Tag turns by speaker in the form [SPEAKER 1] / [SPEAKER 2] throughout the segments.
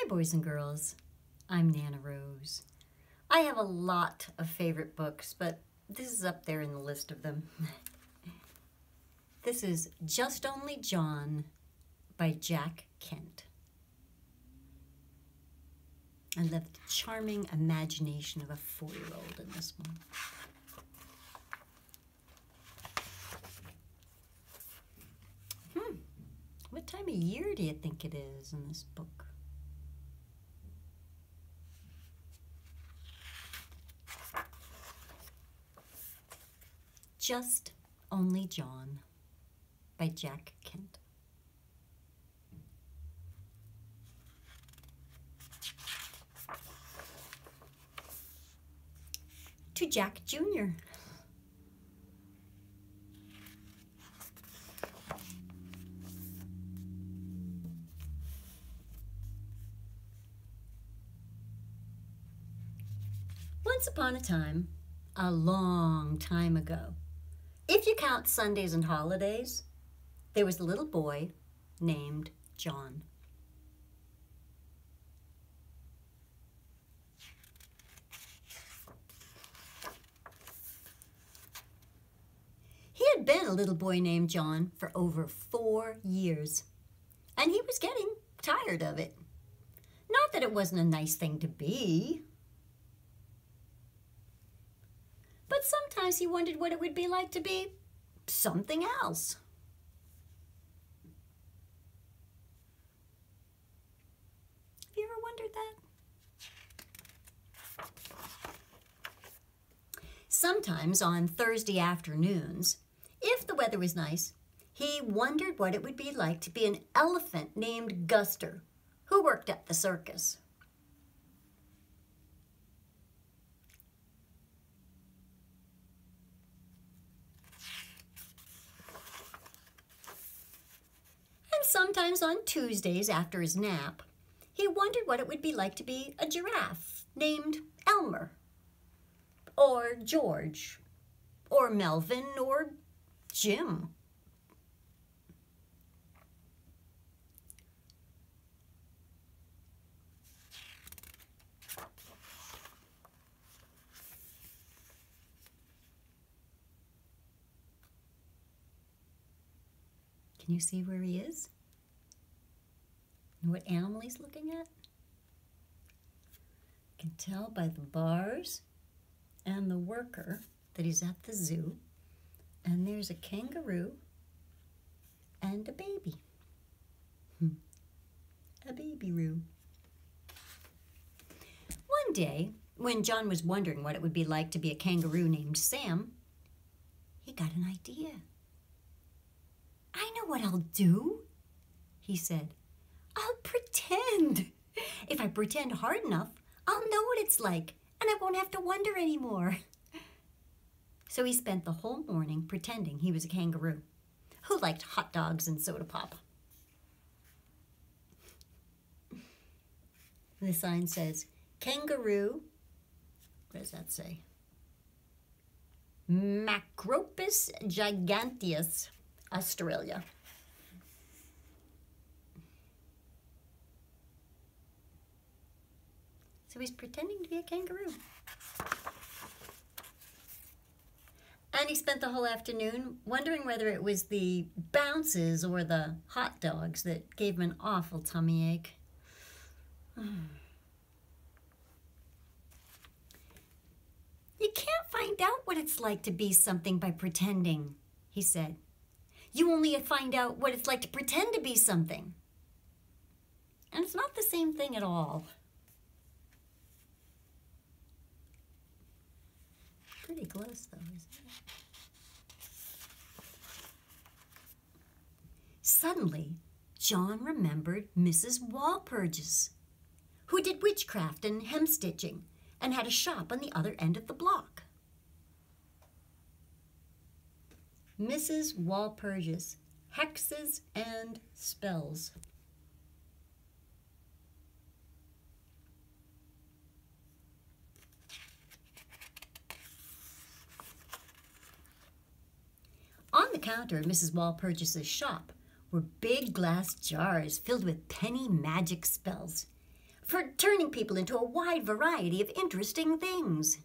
[SPEAKER 1] Hi, boys and girls. I'm Nana Rose. I have a lot of favorite books, but this is up there in the list of them. This is Just Only John by Jack Kent. I love the charming imagination of a 4-year-old in this one. What time of year do you think it is in this book? Just Only John by Jack Kent. To Jack Jr. Once upon a time, a long time ago, if you count Sundays and holidays, there was a little boy named John. He had been a little boy named John for over 4 years, and he was getting tired of it. Not that it wasn't a nice thing to be, but sometimes he wondered what it would be like to be something else. Have you ever wondered that? Sometimes on Thursday afternoons, if the weather was nice, he wondered what it would be like to be an elephant named Guster, who worked at the circus. And sometimes on Tuesdays after his nap, he wondered what it would be like to be a giraffe named Elmer, or George, or Melvin, or Jim. Can you see where he is? And what animal he's looking at? You can tell by the bars and the worker that he's at the zoo. And there's a kangaroo and a baby. A baby-roo. One day, when John was wondering what it would be like to be a kangaroo named Sam, he got an idea. I know what I'll do, he said. I'll pretend. If I pretend hard enough, I'll know what it's like, and I won't have to wonder anymore. So he spent the whole morning pretending he was a kangaroo who liked hot dogs and soda pop. The sign says, kangaroo, what does that say? Macropus giganteus, Australia. So he's pretending to be a kangaroo. And he spent the whole afternoon wondering whether it was the bounces or the hot dogs that gave him an awful tummy ache. You can't find out what it's like to be something by pretending, he said. You only find out what it's like to pretend to be something. And it's not the same thing at all. Pretty close, though, isn't it? Suddenly, John remembered Mrs. Walpurgis, who did witchcraft and hemstitching and had a shop on the other end of the block. Mrs. Walpurgis, hexes and spells. On the counter of Mrs. Walpurgis's shop were big glass jars filled with penny magic spells. for turning people into a wide variety of interesting things.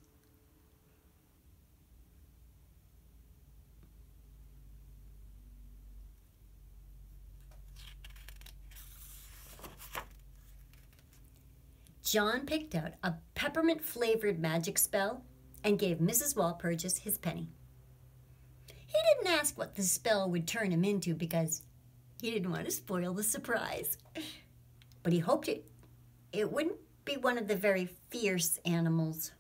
[SPEAKER 1] John picked out a peppermint-flavored magic spell and gave Mrs. Walpurgis his penny. He didn't ask what the spell would turn him into because he didn't want to spoil the surprise. But he hoped it wouldn't be one of the very fierce animals.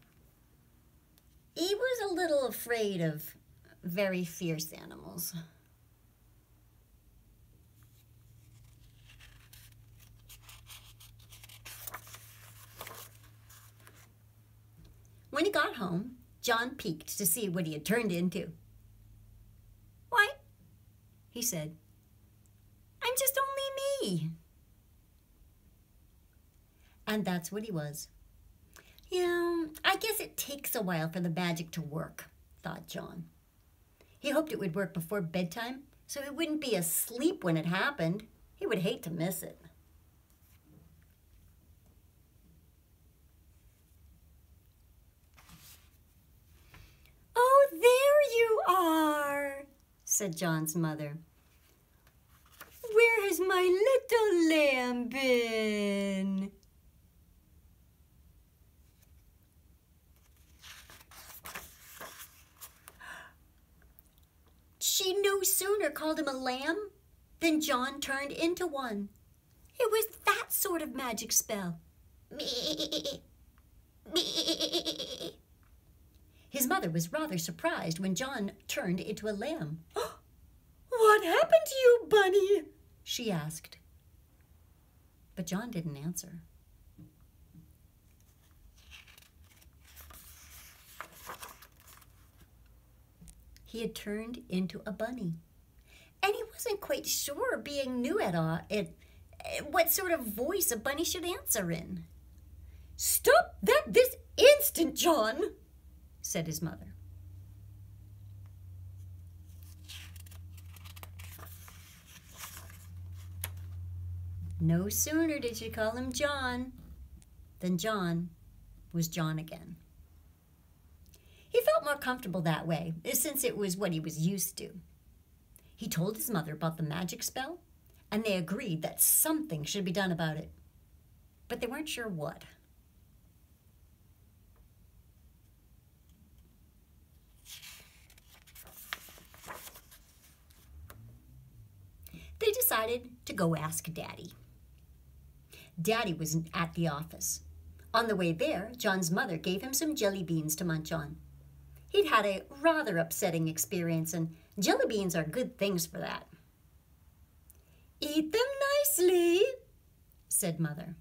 [SPEAKER 1] He was a little afraid of very fierce animals. When he got home, John peeked to see what he had turned into. "Why," he said, "I'm just only me." And that's what he was. "Yeah, I guess it takes a while for the magic to work," thought John. He hoped it would work before bedtime so he wouldn't be asleep when it happened. He would hate to miss it. "Oh, there you are," said John's mother. "Where has my little lamb been?" She no sooner called him a lamb than John turned into one. It was that sort of magic spell. Me, me. His mother was rather surprised when John turned into a lamb. "What happened to you, Bunny?" she asked. But John didn't answer. He had turned into a bunny, and he wasn't quite sure, being new at all, what sort of voice a bunny should answer in. "Stop that this instant, John," said his mother. No sooner did she call him John than John was John again. He felt more comfortable that way, since it was what he was used to. He told his mother about the magic spell, and they agreed that something should be done about it. But they weren't sure what. They decided to go ask Daddy. Daddy was at the office. On the way there, John's mother gave him some jelly beans to munch on. He'd had a rather upsetting experience, and jelly beans are good things for that. "Eat them nicely," said Mother.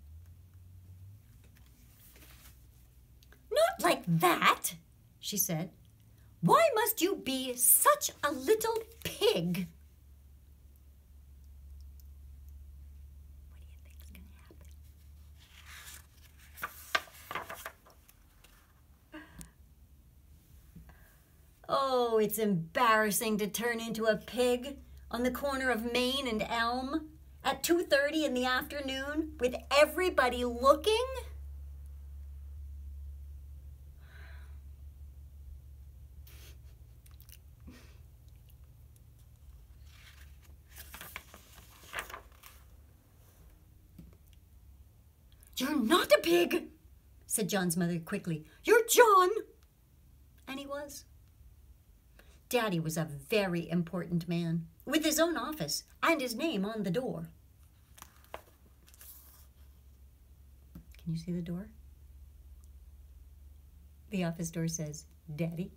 [SPEAKER 1] "Not like that," she said. "Why must you be such a little pig?" What do you think's going to happen? Oh, it's embarrassing to turn into a pig on the corner of Main and Elm at 2:30 in the afternoon with everybody looking. "You're not a pig," said John's mother quickly. "You're John." And he was. Daddy was a very important man, with his own office and his name on the door. Can you see the door? The office door says, "Daddy."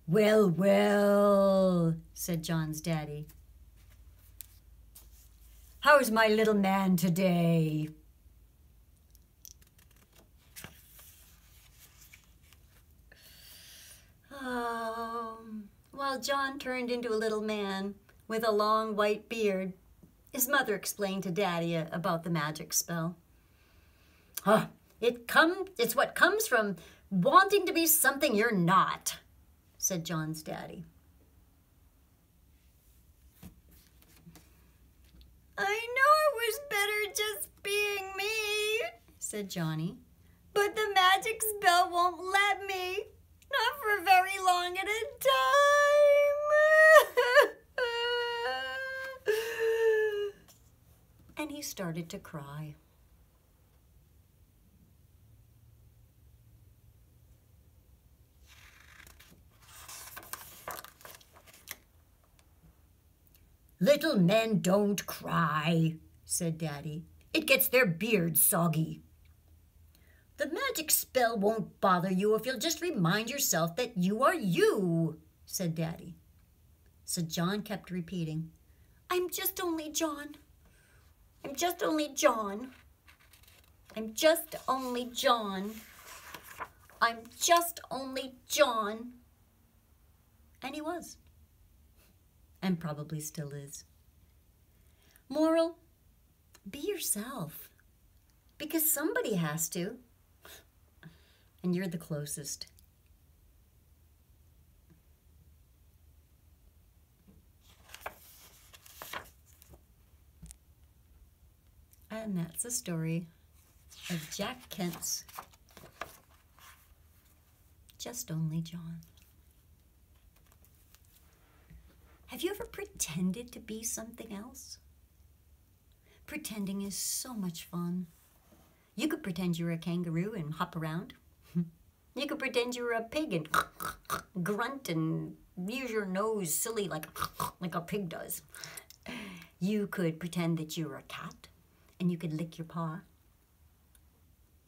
[SPEAKER 1] "Well, well," said John's daddy. "How's my little man today?" While John turned into a little man with a long white beard, his mother explained to Daddy about the magic spell. It's what comes from wanting to be something you're not," said John's daddy. "I said Johnny. But the magic spell won't let me. Not for very long at a time. And he started to cry. Little men don't cry, said Daddy. It gets their beards soggy. The magic spell won't bother you if you'll just remind yourself that you are you, said Daddy. So John kept repeating, I'm just only John. I'm just only John. I'm just only John. I'm just only John. And he was. And probably still is. Moral, be yourself. Because somebody has to. And you're the closest. And that's the story of Jack Kent's Just Only John. Have you ever pretended to be something else? Pretending is so much fun. You could pretend you're a kangaroo and hop around. You could pretend you're a pig and grunt and use your nose silly like a pig does. You could pretend that you're a cat and you could lick your paw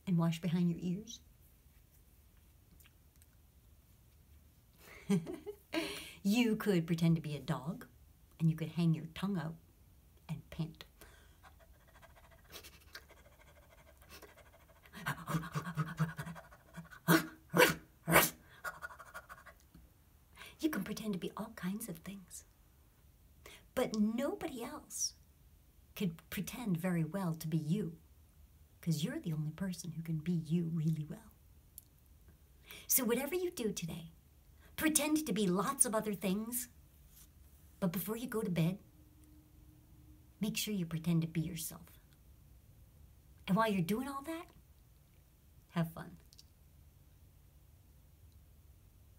[SPEAKER 1] and wash behind your ears. You could pretend to be a dog and you could hang your tongue out and pant. You can pretend to be all kinds of things. But nobody else could pretend very well to be you, because you're the only person who can be you really well. So whatever you do today, pretend to be lots of other things, but before you go to bed, make sure you pretend to be yourself. And while you're doing all that, have fun.